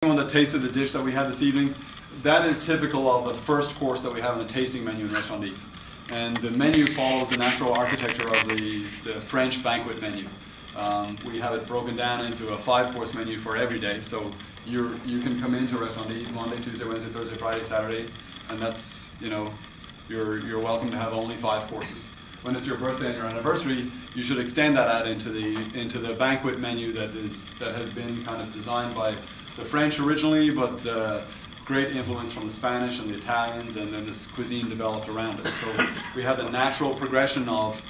Anyone that tasted the dish that we had this evening, that is typical of the first course that we have in the tasting menu in Restaurant Yves. And the menu follows the natural architecture of the French banquet menu. We have it broken down into a 5-course menu for every day, so you can come into Restaurant Yves Monday, Tuesday, Wednesday, Thursday, Friday, Saturday, and that's, you're welcome to have only 5 courses. When it's your birthday and your anniversary, you should extend that out into the banquet menu that has been kind of designed by the French originally, but great influence from the Spanish and the Italians, and then this cuisine developed around it. So we have the natural progression of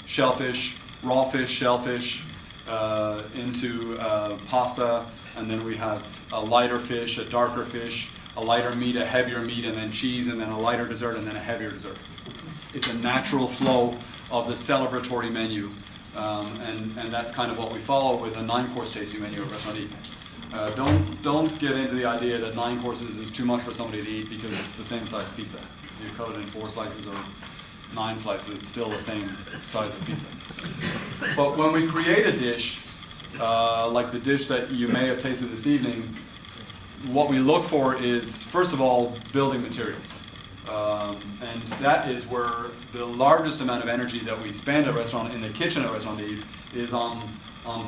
shellfish, raw fish, shellfish, into pasta, and then we have a lighter fish, a darker fish, a lighter meat, a heavier meat, and then cheese, and then a lighter dessert, and then a heavier dessert. It's a natural flow of the celebratory menu, and that's kind of what we follow with a 9-course tasting menu at Restaurant Yves. Don't get into the idea that 9 courses is too much for somebody to eat because it's the same size pizza. You cut it in 4 slices or 9 slices, it's still the same size of pizza. But when we create a dish, like the dish that you may have tasted this evening, what we look for is, first of all, building materials. And that is where the largest amount of energy that we spend in the kitchen at Restaurant Yves is on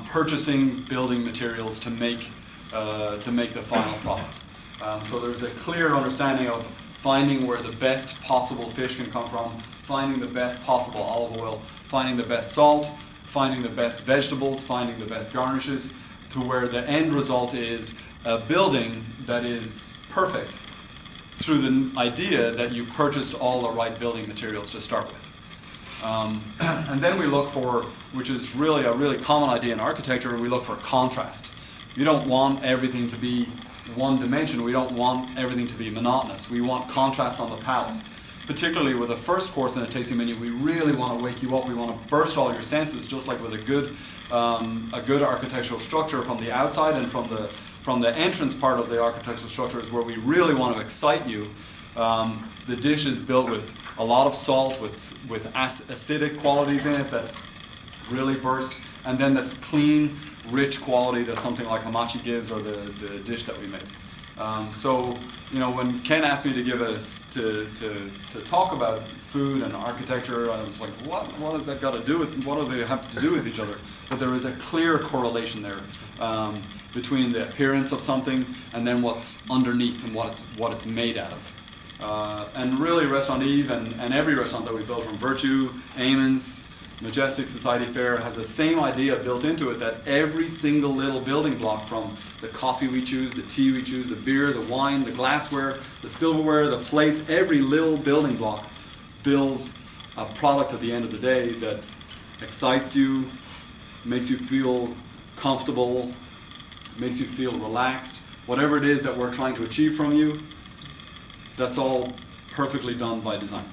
purchasing building materials to make the final product. So there's a clear understanding of finding where the best possible fish can come from, finding the best possible olive oil, finding the best salt, finding the best vegetables, finding the best garnishes, to where the end result is a building that is perfect through the idea that you purchased all the right building materials to start with. And then we look for, which is really a really common idea in architecture, we look for contrast. You don't want everything to be one dimension. We don't want everything to be monotonous. We want contrast on the palate. Particularly with the first course in a tasting menu, we really want to wake you up. We want to burst all your senses, just like with a good architectural structure from the outside, and from the entrance part of the architectural structure is where we really want to excite you. The dish is built with a lot of salt, with acidic qualities in it that really burst, and then this clean, rich quality that something like hamachi gives, or the dish that we made. So, when Ken asked me to give us to talk about food and architecture, I was like, what has that got to do with? What do they have to do with each other? But there is a clear correlation there between the appearance of something and then what's underneath and what it's made out of. And really, Restaurant Yves and every restaurant that we built, from Virtue, Eamon's, Majestic, Society Fair, has the same idea built into it, that every single little building block, from the coffee we choose, the tea we choose, the beer, the wine, the glassware, the silverware, the plates, every little building block builds a product at the end of the day that excites you, makes you feel comfortable, makes you feel relaxed. Whatever it is that we're trying to achieve from you, that's all perfectly done by design.